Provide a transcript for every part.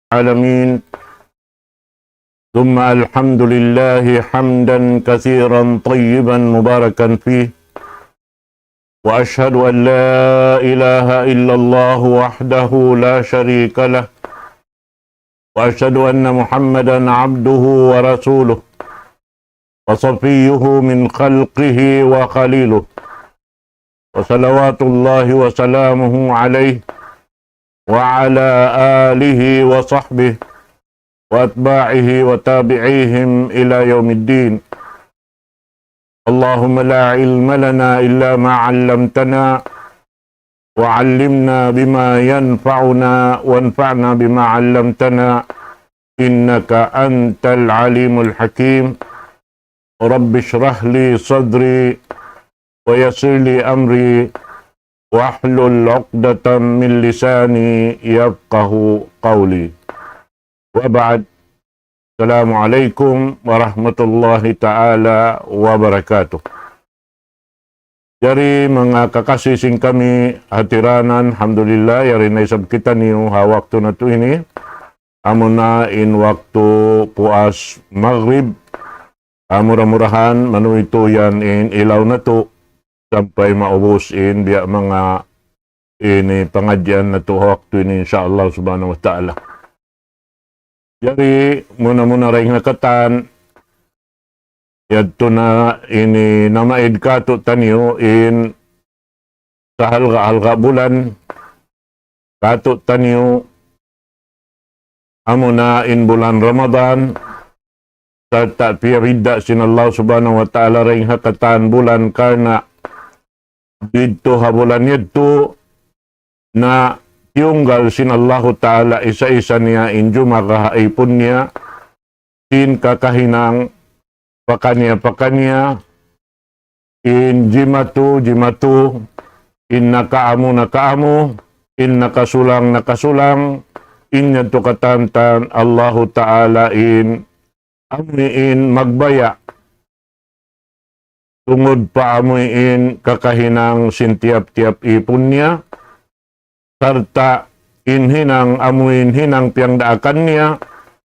العالمين ثم الحمد لله حمدا كثيرا طيبا مباركا فيه وأشهد أن لا إله إلا الله وحده لا شريك له وأشهد أن محمدا عبده ورسوله وصفيه من خلقه وخليله وصلوات الله وسلامه عليه وعلى آله وصحبه وأتباعه وتابعيهم إلى يوم الدين. اللهم لا علم لنا إلا ما علمتنا وعلمنا بما ينفعنا وانفعنا بما علمتنا إنك أنت العليم الحكيم. رب اشرح لي صدري ويسر لي أمري واحلل عقدة من لساني يفقه قولي. وبعد. Assalamualaikum warahmatullahi ta'ala wabarakatuh. Jari mga kakasising kami hatiranan, alhamdulillah, yari na isab kita niyo waktu na to ini. Amo na in waktu puas maghrib. Murah-murahan manuito yan in ilaw na to. Sampai maubos in biya mga ini pengajian na to waktu ini insyaallah subhanahu wa ta'ala. Jadi muna rin nakatan yadto na ini namaid kato tanyo in sa halga bulan kato tanyo amo na in bulan Ramadan sa tapirida sin Allah subhanahu wa ta'ala rin hakatan bulan karna dito habulan yadto na tiyunggal sin Allah ta'ala isa-isa niya injo makahaipon niya sin kakahinang pakanya in jimatu in nakaamu in nakasulang in yato katantan Allah ta'ala in amuin magbaya tungod pa amuin kakahinang sin tiap-tiap ipon niya serta inhinang amuin hinang piangdaakan niya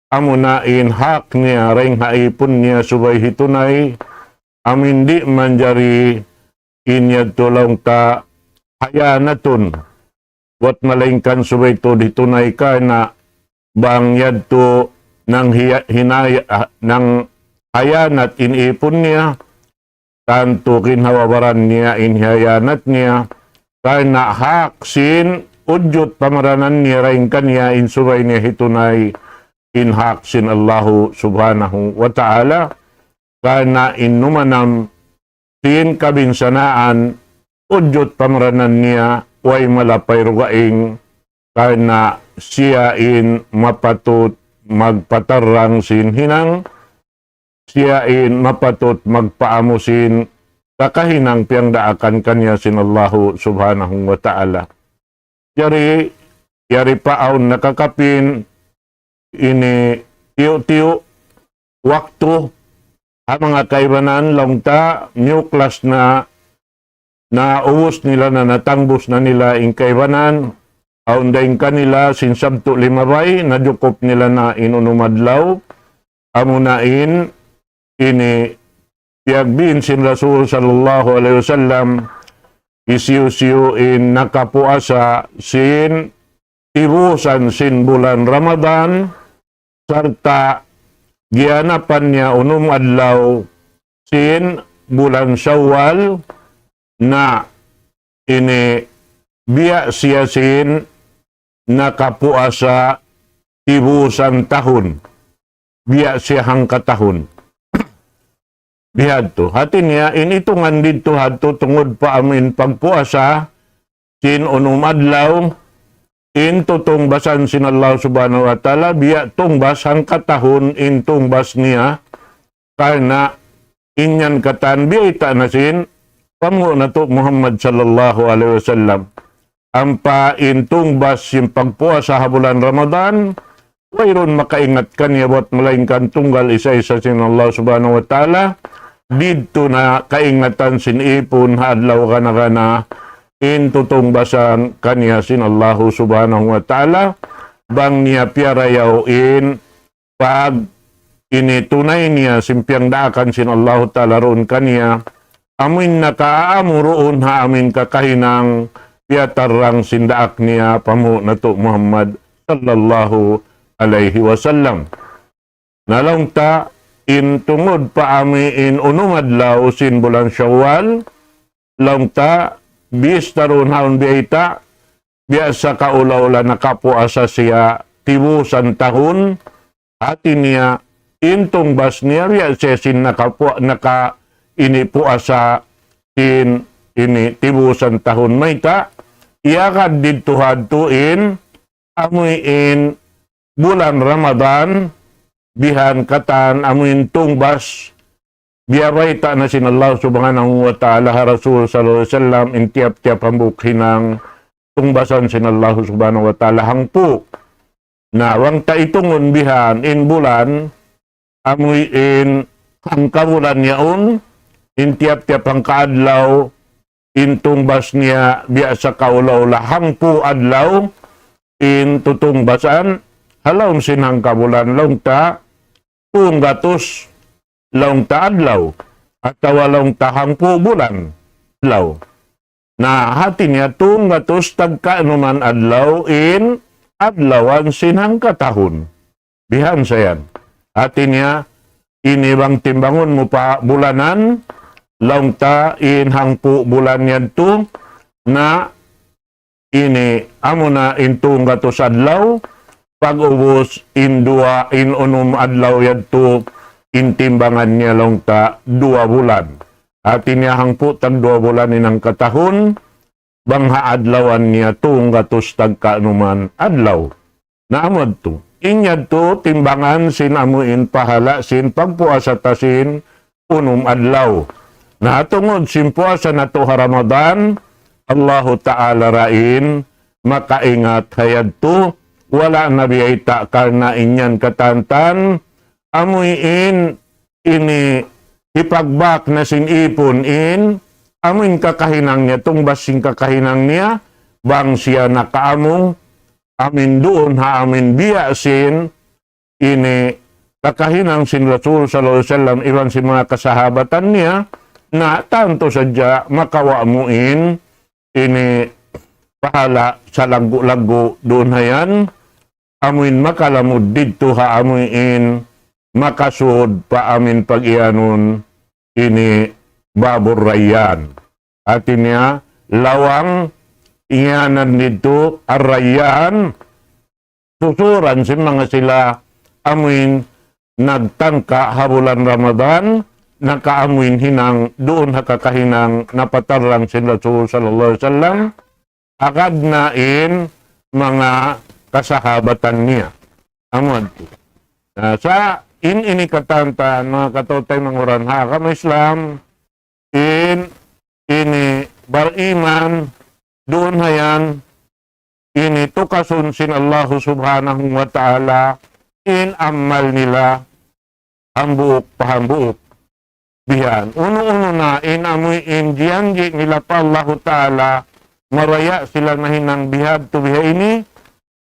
amunain hak niya ring haipon niya subay hitunay amin di manjari inyad tulong ta hayanaton wat malingkan subay to ditunay ka na bangyad to nang nang hayanat inipon niya tanto kinhawabaran niya inhayanat niya karena hak sin ujud pamaranan niya rin kanya insubay niya hitunay inhak sin Allahu subhanahu wa ta'ala karena inumanam sin kabinsanaan ujud pamaranan niya way malapay rugaing karena siya in mapatut magpatarang sin hinang siya in mapatut magpaamusin kakahinang piangdaakan kanya sin Allahu subhanahu wa ta'ala. Yari paon nakakapin ini tiyo waktu mga kaibanan longta nuklas na uus nila na natangbos na nila in kaibanan aundain kanila sin sabto limabay nadukop nila na inunumadlaw amunain ini piagbin sin Rasul sallallahu alaihi wasallam isiu-siu in nakapuasa sin tibusan sin bulan Ramadan serta gianapan niya unum adlaw sin bulan Syawal na ini biya siya sin nakapuasa tibusan tahun biya siya hangkatahun bihadto. Hati niya, initungan dito hadto tungod pa amin pagpuasa, sin unum adlaw, in tutong basan sin Allah subhanahu wa ta'ala, biya tungbas ang katahon in tungbas niya, karena inyan katan biya ita na sin, pamungo na to Muhammad sallallahu alaihi wasallam. Ampa in tungbas yung pagpuasa habulan Ramadan, wayron makaingat kanya buat melainkan tunggal isa-isa sin Allah subhanahu wa ta'ala, dito na kaingatan sin ipon hadlaw kana in tutong basan kanya sin Allahu subhanahu wa ta'ala bang niya piarayaw in pag initunay niya simpiang daakan sin Allah Ta'ala roon kaniya amin nakaamo roon ha amin kakahinang piatarang sindaak niya pamu nato Muhammad sallallahu alaihi wasallam. Nalong ta in tungod pa ami in unumadlaw sin bulan Syawal long ta bis taron haon biita biasa kaula-ula nakapuasa siya tibusan tahun hati niya intong bas niya biya sin naka ini puasa sin ini tibusan tahun may ta iyakad dito hadtuin amoy in bulan Ramadan bihan katan amoy tungbas biyaray ta na sin Allah subhanahu wa ta'ala Rasul sallallahu alaihi wasallam in tiap-tiap hambukhin ng tungbasan sin Allah subhanahu wa ta'ala hangpo na wang ta itungon bihan in bulan amoy in ang kabulan niyaon in tiap-tiap ang kaadlaw in tungbas niya biasa kaulaw hangpo adlaw in tutungbasan halawm sin hang kabulan long ta tunggatos long ta adlaw at walong tahang po bulan adlaw na hati niya tunggatos tagka naman adlaw in adlawan sinang katahon bihan sayan hati niya inibang timbangon mo pa bulanan long ta in hang po bulan yan to na ini amo na in tunggatos adlaw pag-ubos in dua in unum adlaw yan to intimbangan niya long ta 2 bulan. At iniyahang po tag 2 bulan inang katahon, bangha adlawan niya tunggatos tagkaanuman adlaw. Naamad to. Inyad to timbangan sin amuin pahala sin pagpuasa tasin unum adlaw. Natungod sin puasa na to Ramadan, Allahu Ta'ala rain, makaingat hayad to, wala nabiyayta karna inyan katantan, amoy in ini hipagbak na sinipon in amoy kakahinang niya tungbasing kakahinang niya bang siya nakaamong amin doon ha amin biyasin ini kakahinang sin Rasul sallallahu alaihi wasallam iwan si mga kasahabatan niya na tanto sadya makawamuin ini pahala sa lagu-lagu doon hayan amoy makalamod dito ha amoy in makasud pa amin pag-ianon ini Babur Rayyan. At niya, lawang iyanan dito Ar-Rayyan, susuran si mga sila amin nagtangka habulan Ramadan, nakaamin hinang doon hakakahinang napatarang si Rasul sallallahu alaihi wasallam, agad na in mga kasahabatan niya. Amod. Sa ini katantan mga katotay mga oranha kami Islam in ini bariman doon hayan ini tukasun sin Allah subhanahu wa ta'ala in amal nila hambuok pahambuok bihan uno-uno na in amoy in diyanji nila pa Allah ta'ala maraya sila na hinang bihad to biha ini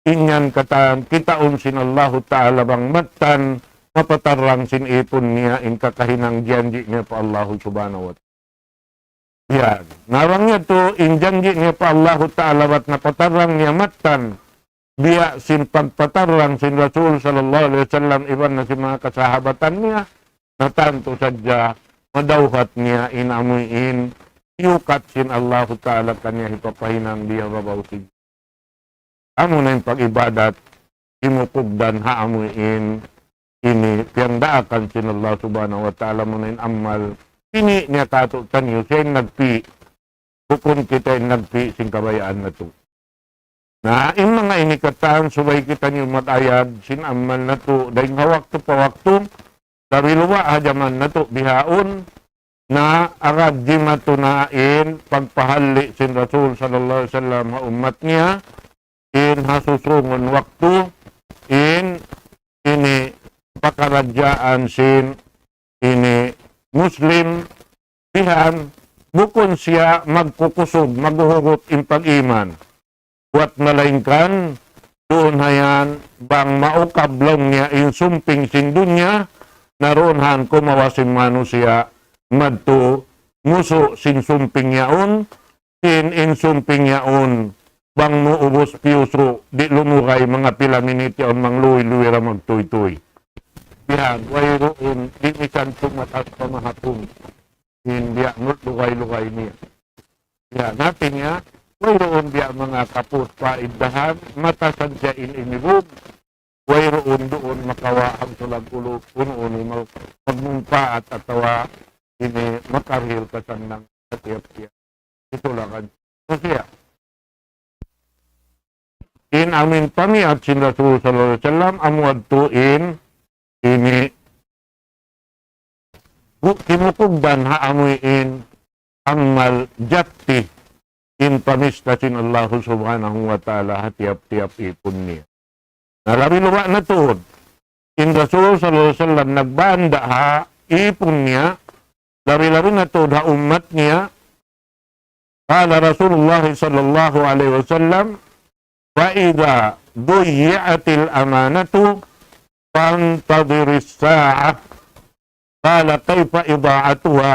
inyan katan kitaon sin Allah ta'ala bang matan mapatarang sinipon niya in kakahinang janji niya pa Allah subhanahu wa ta'ala. Yan. Narang niya to in janji niya pa Allah ta'ala at napatarang niya matan biya sin pagpatarang sin Rasul sallallahu alaihi wasallam iban na si mga kasahabatan niya na tanto sadya madawhat niya in amuin yukat sin Allah ta'ala kanya hipapahinang biya babawsig. Amo na yung pag-ibadat imukugdan ha amuin ini piandaakan sin Allah subhanahu wa ta'ala mo na amal ini niya katutan niyo siya nagpi bukun kita yung nagpi sing kabayaan na to na in mga inikatan subay kita niyo matayad sin amal na to dahil hawak to pawakto dariluwa hajaman na to bihaon na agad di matunain pagpahali sin Rasul sallallahu alaihi wasallam ha umat niya in hasusungon waktu in ini pakaradyaan sin ini Muslim bihan bukon siya magkukusog maghuhugot in pag-iman buat nalaingkan doon hayan bang maukablong niya insumping sin dunya naroon han kumawasin manusia madto nguso sin sumping yaon sin insumping yaon bang muubos piuso di lumukay mga pila miniti on mangluwi-luwi ra magtuy-tuy. Bihan, way roon, di misan tumatas pamahapong. Hindi nut lukay-lukay niya. Bihan, natin niya, way roon biya mga kapos paindahan, matasan siya inirog, way roon doon makawa ang sulag ulo, uno-uno magmumpa at atawa, ini makarhil kasan ng katiyap-tiyap. Ito lang ang siya. In amin pamiat sin Rasul sallallahu alaihi wasallam amuad tuin ini kimukugdan haamuin amal jatti in pamistasin Allah subhanahu wa ta'ala hatiap-tiap ipon niya. Nalabi luwa na tuod. In Rasul sallallahu alaihi wasallam nagbanda ha ipon niya. Labi-labi na tuod ha umat niya. Kala Rasulullah sallallahu alaihi wasallam wa idha duyi'atil amanatu فانتظر الساعة قال كيف إضاعتها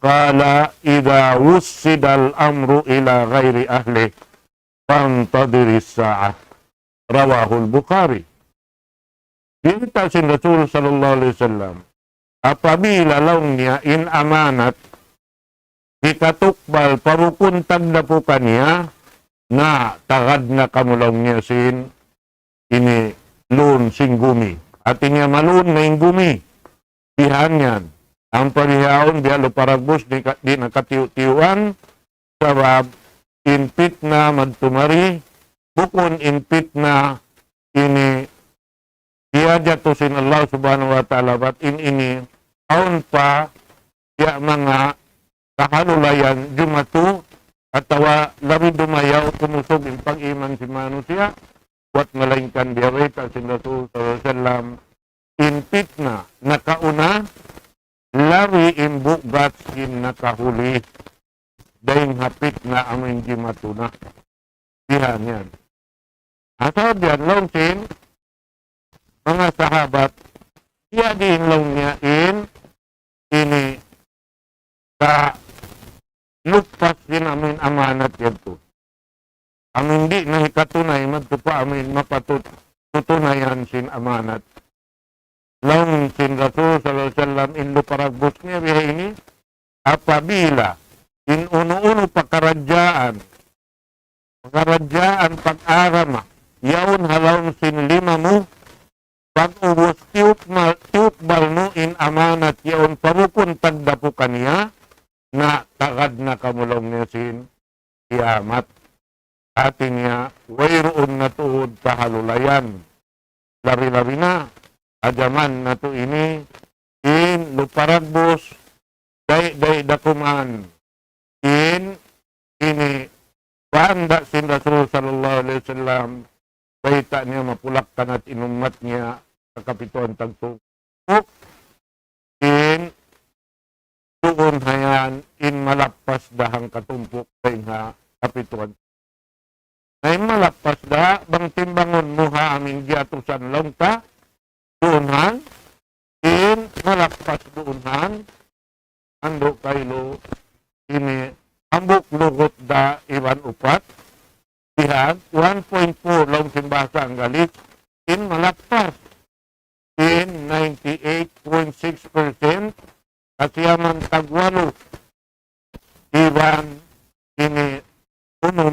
قال إذا وسد الأمر إلى غير أهله فانتظر الساعة رواه البخاري. Kita si Rasul sallallahu alaihi wasallam apabila laungnya in amanat ikatukbal parukun tagdapukan niya na tagad na kamulongnya sin ini lun sing gumi. Artinya malun na yung gumi. Pihan yan. Ang parihaon biya luparagbos di nakatiw-tiwan sabab inpit na magtumari bukon inpit na ini diajatusin Allah subhanahu wa ta'ala bat ini aon pa ya mga kahalulayan jumatu atawa labi dumayaw kumusog in pag-iman si manusia buat melainkan dia reta sin Rasul sallallahu alaihi wasallam inpit na nakauna lari imbugat sin nakahuli daing hapit na amin jimatuna dihan yan. Atau diyan long sin mga sahabat iya din long niya ini ka lupas din amin amanat yato. Ang hindi na ikatunay, magtupa amin mapatutunayan sin amanat. Lang sin Rasul sallallahu alaihi wasallam inlo paragbos niya biya ini, apabila in uno-uno pagkaradyaan pag-arama, yaon halawang sin lima mo, pag-ubos tiukbal mo in amanat, yaon parukun tagdapukan niya, na tagad na kamulong niya sin kiamat. Atin niya, wayroon na tuod kahalulayan. Lari-lari na, ajaman na to ini, in luparagbos, day dakuman, ini, banda sin Rasul sallallahu alaihi wasallam, baita niya mapulakkan at inumat niya sa kapituan tagtugok, doon hayan, malapas dahang katumpok sa kapituan. Ay malapas da, bang timbangon mo ha aming giatusan lang ka, doonhan, malapas doonhan, ando kayo, ini, ambok lugot da iwan upat, dihan, 1.4 lang simbasa ang galit, malapas, 98.6%, kasiyaman tagwalo, iwan, ini,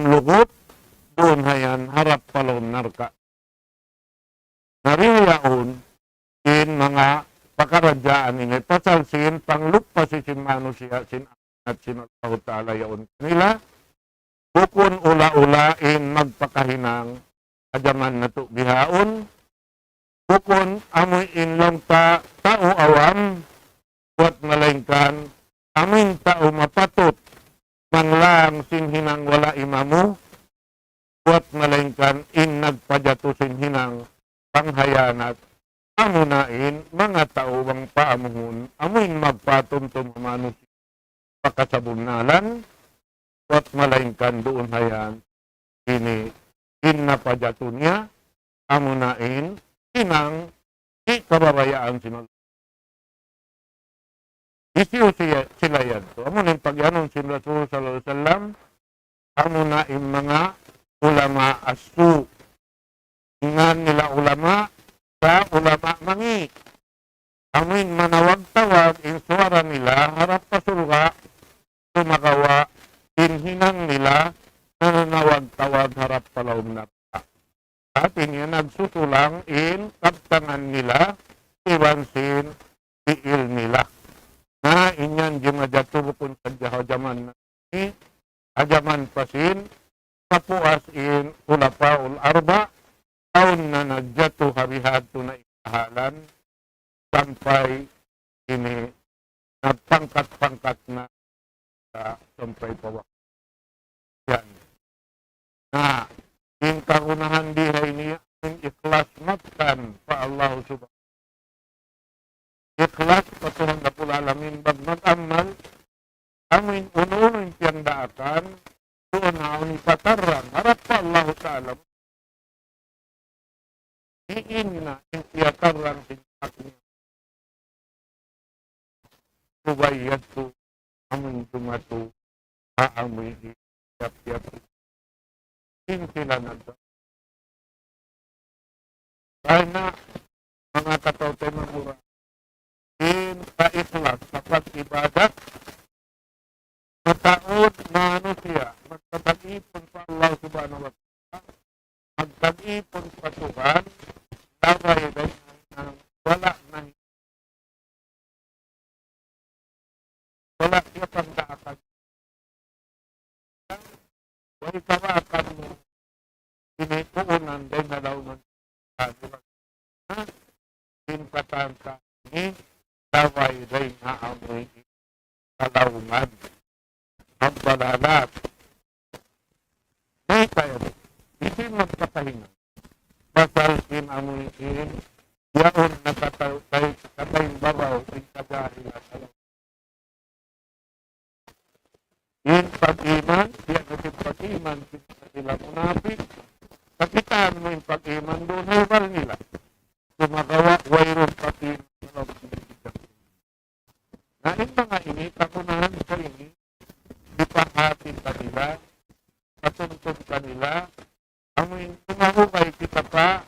lugot, doon hayan harap palon narka. Nariyaon mga pakaradyaan ini pasal sin panglupa si manusia sin at sin Allah Ta'ala yaon kanila bukon ula-ulain magpakahinang ajaman na to bihaon bukon amoy inlang tao awam buat malaingkan amin tao mapatot manglang sin hinang wala imamu buat malaingkan nagpajatusin hinang panghayanat amunain mga tao bang paamuhon amuin magpatumtum manusia pakasabunalan buat malaingkan doon hayan ini napajatunya amunain inang ikababayaan sinula. Isiyo sila yan. So, amunin pagyanon si Rasul sallallahu alaihi wasallam, amunain mga ulama asu. Ingan nila ulama sa ulama mangi. Amin manawag-tawag in suara nila harap pasulga tumagawa inhinang nila nanawag-tawag harap palawag na pa. At inya nagsusulang in kaptangan nila iwansin iil nila. Na inyan jumajatubukun sa jaman ni ajaman pasin kapuas in ulapaul arba taon na nagjatu harihado na ikahalan sampai ini nagpangkat-pangkat na sampai pawak. Yan. Nah, yung kagunahan dihay niya, yung ikhlas matkan pa Allah subhanahu. Ikhlas patuhan na pulalamin bag mag-amal, amin uno-uno yung tiyang daakan, doon na ang patarang, harap pa Allah ta'ala. Iin na yung tiyatarang sinaknya. Subayat to, amin tumato, aamoy tiap-tiap. Hindi sila nagda. Kaya mga katawtay magura, in ka-ikhlas sa pag-ibadat, mataod na ano siya, magtatag-ipon sa Allah subhanahu wa ta'ala, magtag-ipon sa Tuhan, labay ng wala na wala siya pang daakan. Wala kawakan mo, inituunan din na daw ng pinpatan sa ini, labay din na amoy kalawungan. Ang balalat. May tayo, hindi magpapahinga. Basal in amoy in, yaon na katayong baraw, in kagahil at alam. In pag-iman, yan natin pag-iman, sila munapit. Kakitaan mo yung pag-iman doon, hawal nila. Sumagawa, wayron pag-iman. Na yung mga ini, kakunahan sa ini, ipahatin kanila, patuntun kanila, amoy tumahukay kita pa,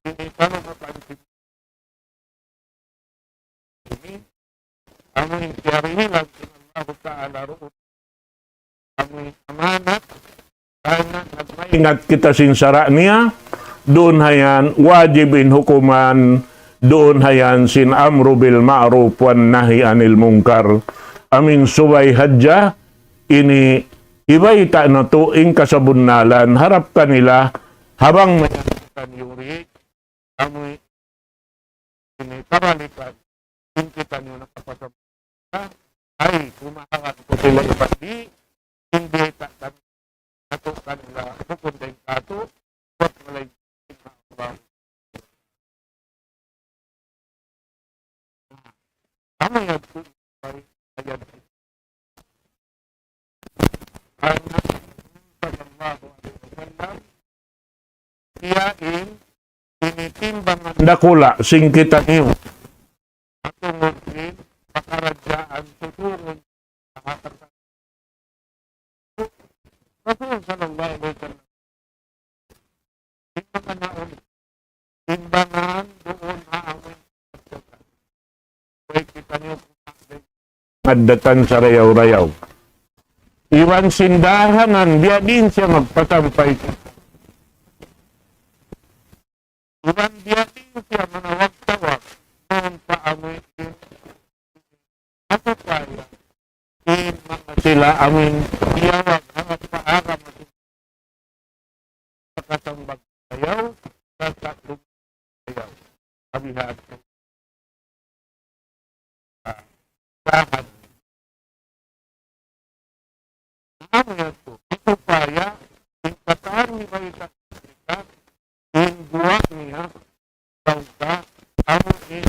ini paano mapansin ini, amoy tiyarihilag, Allah Ta'ala roon, amoy amanat, karena nagmaingat kita sinsara niya, doon hayan wajibin hukuman, doon hayan sin amru bil ma'ruf wan nahi anil munkar. Amin subay hadja, ini iba'y ta na tuing kasabunnalan, harap kanila, habang mayantan yuri, amoy ini karalikan, kita nyo nakapasabunna, ay kumahangat ko sila ibadi, hindi ta nato kanila, kukunday kato, what malay about. Ano yan po, ayan, sallallahu alaihi wasallam iyain tinitimbangan dakula sing kita niyo atungod din pakaradyaan tuturun nakakata Rasul sallallahu alaihi wasallam timbangan naon timbangan doon aawin kaya kita niyo madatan sa rayaw-rayaw. Iwan sindahanan, dia din siya magpatampay. Iwan dia din siya manawag-tawag. Noon pa amoy din. Ako kaya, in mga sila amin iyawag hangat paara makasambag sayaw, kasakong sayaw. Kabihat ko. Sahan. Ano yan po? Ito kaya, yung kataan ni Marita, yung buwa niya, tawta, ano ini.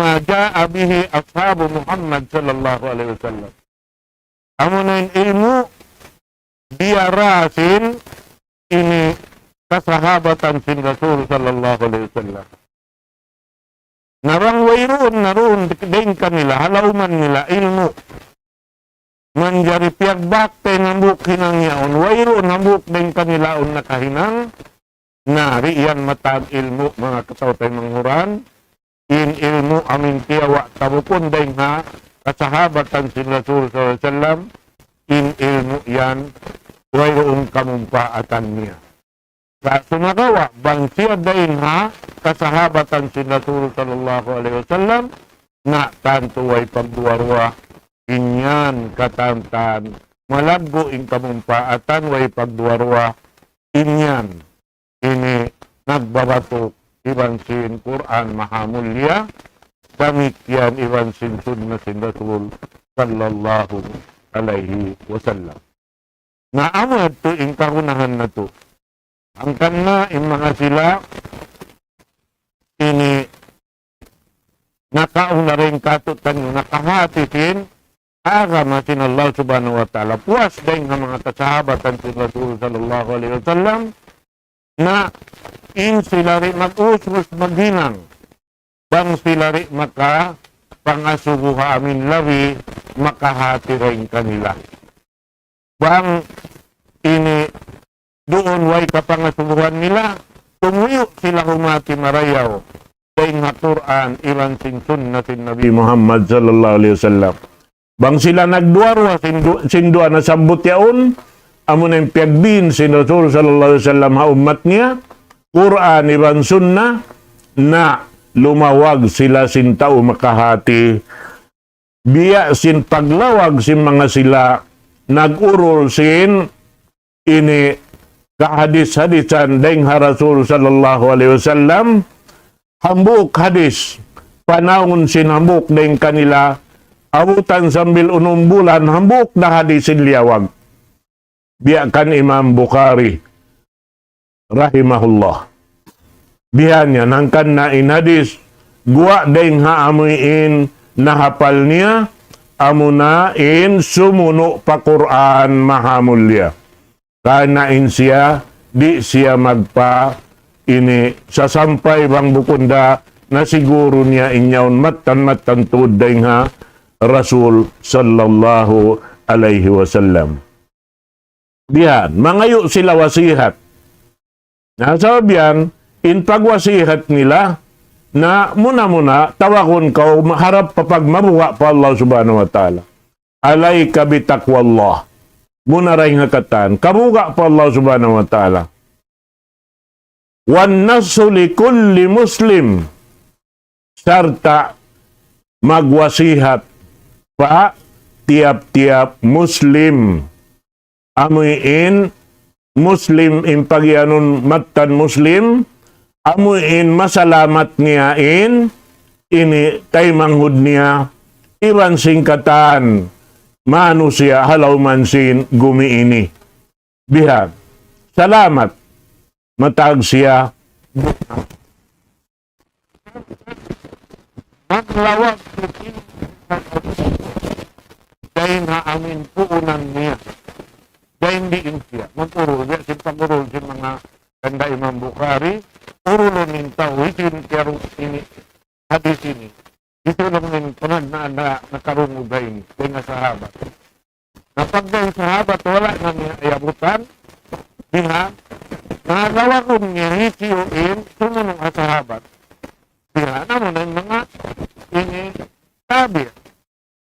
ma jaa bihi ashabu Muhammad sallallahu alaihi wasallam. Amunin ilmu biarasin ini kasahabatan sin Rasul sallallahu alaihi wasallam. Narang wayroon naroon din kanila halauman nila ilmu manjari piyag bakte nambuk hinang yaon wayroon nambuk din kanila on nakahinang nari yan matag ilmu mga kasawtay manghuran in ilmu amin tiyawa tabukon din ha kasahabatan sin Rasul sallallahu alaihi wasallam in ilmu yan wayroon kamumpaatan niya. Sa sumagawa, bang siya din ha, kasahabatan si Rasul sallallahu alaihi wasallam, na tanto ay pagduwarwa, inyan katantan, malaggo in kamumpaatan, way pagduwarwa, inyan, ini nagbabatok, iban sin Quran mahamulya, damikyan iban sin sunna sin Rasul sallallahu alaihi wasallam. Na amad to in karunahan na to, ang kanna in mga sila ini nakaon na rin katutan nyo nakahatisin agama sin Allah subhanahu wa ta'ala puas din ng mga kasahabatan sin Rasul sallallahu alaihi wasallam na in sila rin mag-usmus maghinang bang sila rin maka pangasubuha amin labi makahati rin kanila bang ini doon way kapangasubuhan nila, tumuyo sila humati marayaw daing nga Quran ilan sin sunnatin Nabi Muhammad sallallahu alaihi wasallam. Bang sila nagduarwa sindua na sabot yaon, amo na yung piagbin sin Rasul sallallahu alaihi wasallam ha umat niya, Quran ilan sunna na lumawag sila sin tao makahati, biya sin paglawag sin mga sila, nagurol sin ini kahadis-hadisan deng Rasul sallallahu alaihi wasallam hambuk hadis panahon sinambuk deng kanila abutan sambil unong bulan hambuk na hadisin liawag biakan Imam Bukhari rahimahullah bihannya nangkan na inhadis gua deng haamuin nahapal niya amuna in sumuno pa Quran mahamulya kanain siya, di siya magpa ini sasampay bang bukunda na siguro niya inyaon matan tuday nga Rasul sallallahu alaihi wasallam. Diyan, mangayo sila wasihat. Nasabihan, in pagwasihat nila na muna tawakon ka harap papag mabuha pa Allah subhanahu wa ta'ala. Alayka bitaqwallah. Muna rin hakatan, kabuga pa Allah subhanahu wa ta'ala. Wan nasu li kulli muslim, sarta magwasihat pa tiap-tiap muslim. Amuin muslim in pagyanon matan muslim, amuin masalamat niya ini tay manghud niya, iban singkatan, manusia halaw mansin gumiini. Bihag. Salamat. Matag siya. Maglawag dahil na amin puunan niya. Dahil diin siya. Magpurul niya. Simpagurul siya mga kanda Imam Bukhari. Urulo nintaw. Isin kaya ini. Hadis ini. Ito lang yung punag na nakarungo gayon ng sahabat. Napag ng sahabat, wala na niya ayabutan, diha, nagawagon niya hisiuin sumunong asahabat. Diha naman ang mga ini tabi.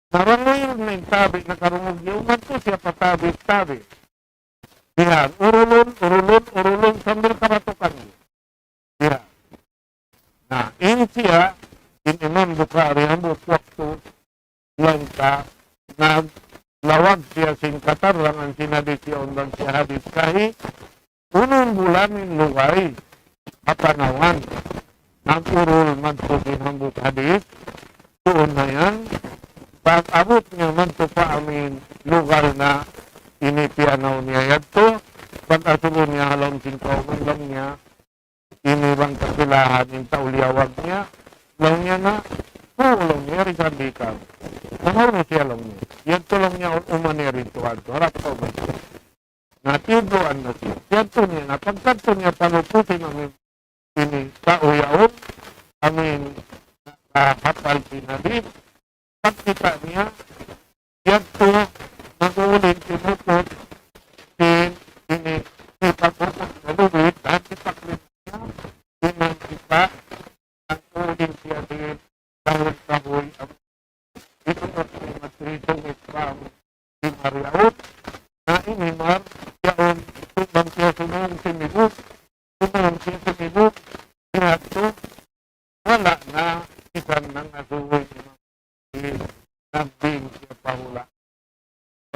Narangoy na yung tabi na karungog niya. Umat ko siya patabi-tabi. Diha, urulun sambil kamatukan niya. Diha. Nah, ini siya, in Imam Bukhari, ambot waktu langka, naglawag siya singkatan lang ang sinabi siya undang siya hadis kahit unang bulanin luway kapanawan nag-urul magpusin hambut hadis doon na yan pag-abot niya manto pa amin lugar na inipiyanaw niya yato pag-asulo niya halang singkauman lang niya inibang kapilahan yung tauliawag niya lang niya na lang niya risandikan nahuro siya lang niya yato lang niya umaniri tuwan harap ko ba siya natiduan na siya. Siyato niya, napagkanto niya panupusin amin ini tauyaon, amin hapal sinadid. Pagkita niya, siyato nag-uulin tinupot ini ipagpupot na luwit at ipaklit niya, inang ipa, nag-uulin siya din kahul-kahul. Ito at may matritong ispang di mariaot na inimar yaon tubang siya sunong sinibuk siyato wala na isan ng asuhoy nagbing siya pahula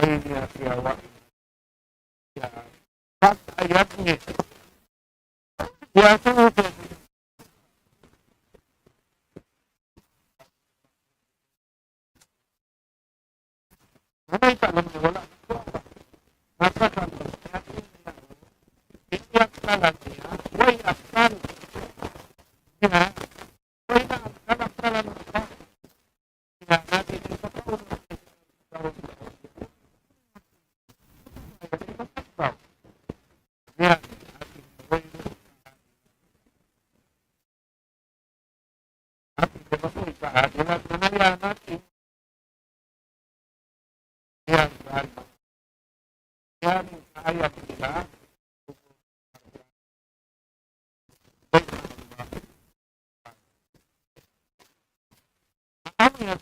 ay niya siya wain siya pag-ayat niya siya suusok may talam niya wala napasabot niya iyak kalan niya way aksan niya way na kalak-kalan niya niya natin yung pagkaon niya way ating dibasoy kaadilan na naya natin yan yan ayat nila ano yan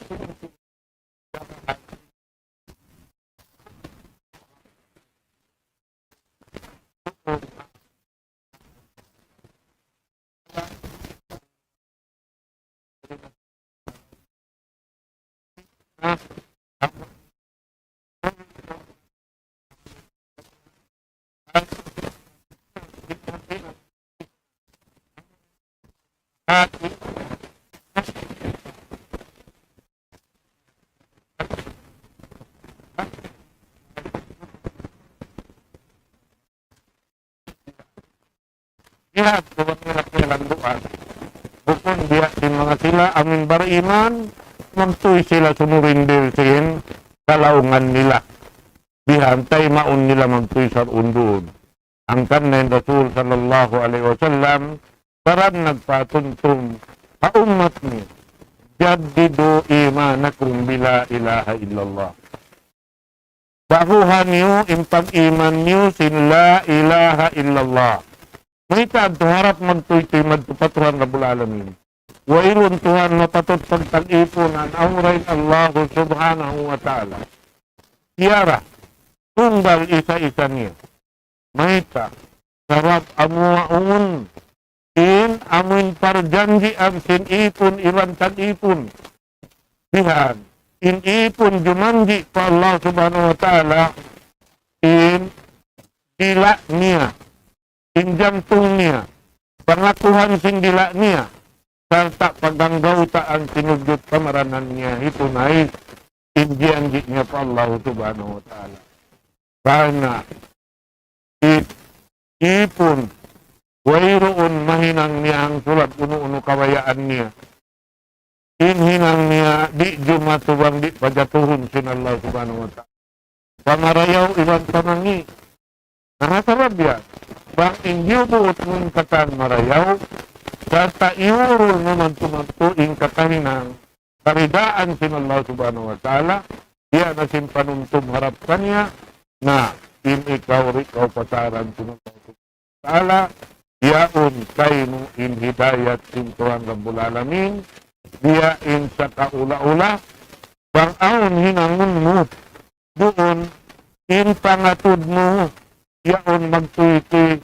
Lihat buat nila doa. Bukod dia din mga sila aming bariman, magtuy sila sumurindil sin kalaungan nila. Dihantay maun nila magtuy sa undun. Ang kanin Rasul sallallahu alaihi wasallam parang nagpatuntum sa umat ni jaddidu imanakum bila ilaha illallah. Baguhan niyo impag iman niyo sin la ilaha illallah. Mahita harap magtuy-tuy magtupatuhan Rabbul Alamin. Wailun Tuhan mapatot pagtag-ipunan auray Allah subhanahu wa ta'ala. Tiara, tunggal isa-isa niya. Mahita, sarap amuaun, in amun parjanji ang sinipun iwan tag-ipun. Dihan, in ipun jumanji pa Allah subhanahu wa ta'ala, in dila niya. Injantung niya, pangakuhan sing dila niya, serta paganggaw ang sinugyot pamaranan niya, ito na injanji niya pa Allah subhanahu wa ta'ala. Karena ipun, wayroon mahinang niya ang sulat uno-uno kawayaan niya. Inhinang niya, di jumatubang di pajatuhun sin Allah subhanahu wa ta'ala. Pamarayaw iwan panangi, nakasarap yan. Bang inyo buot ng katan marayaw, serta iurul naman tumanto ing katahinang karidaan sin Allah subhanahu wa ta'ala, iya na sin panuntum harap kanya na in ikaw pasaran sin Allah Ta'ala, yaon kayo in hidayat in Tuhan Rabbul Alamin, diyain sa kaula-ula, bangaon hinangon mo, doon, in pangatod mo, yaon magtuiti,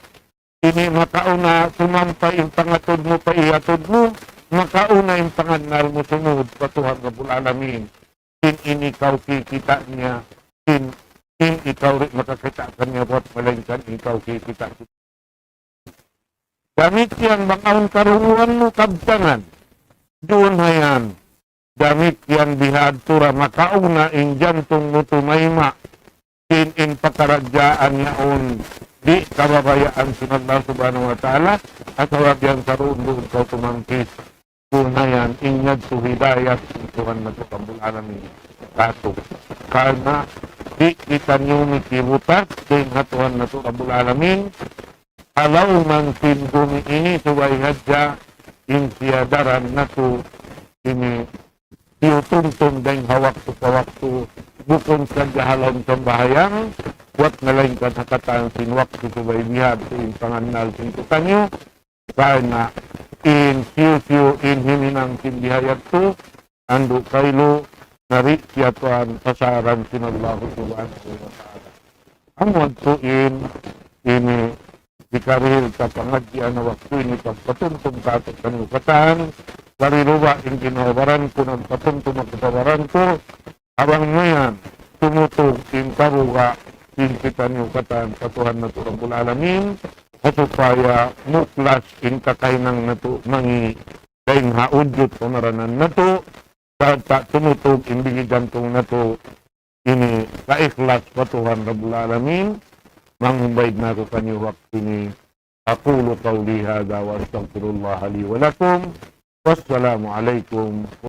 ini makauna, sumampay in pangatod mo, paihatod mo, makauna in panganal mo sunod, sa Tuhan Rabbul Alamin, in ikaw kikita niya, in ikaw rin makakita kanya, buat malainkan ikaw kikita. Gamit yan, bangaon karunguan mo, kabtangan, doon hayan, gamit yan bihadtura, makauna in jantong mo tumayma, in pakaragyaan yaon, di kababayaan si Allah subhanahu wa ta'ala, at hawag yan sa roon doon kau tumangkis, doon hayan, inyad to hidayat, Tuhan na to Rabbul Alamin, kato, karena, di kita niyo mikibutas, din na Tuhan na to Rabbul Alamin, alaw man sin bumi ini, subay hadya, in siyadaran na to, ini, tiutuntun din hawak to kawakto, bukon sa jahalan sa bahayang, buat ngalain ka nakataan sinwak sa subay bihad, in panganal sintukan nyo, karena, in siyo in hininang sindihayat to, ando kaylo, nari siya tuan pasaran sinallahu subhanahu wa ta'ala. Ang wagtuin, ini, dikaril sa pangadyan na waktu ini, pagpatuntong katot kanukatan, pariruwa in kinawaran ko, ng patuntong magkawaran ko, abang ngayon, tumutog in karuga, in kita nukatan, sa Tuhan na to Rabbul Alamin, supaya muklas in kakainang na to, mangi, kain haudyot o naranan na to, sa tumutog in bigigantong na to, ini, kaiklas pa Tuhan Rabbul Alamin, mangumbaid na ko kanyo waktu ni, aqulu qawli hadha wa astaghfirullah li wa lakum, wassalamu alaikum.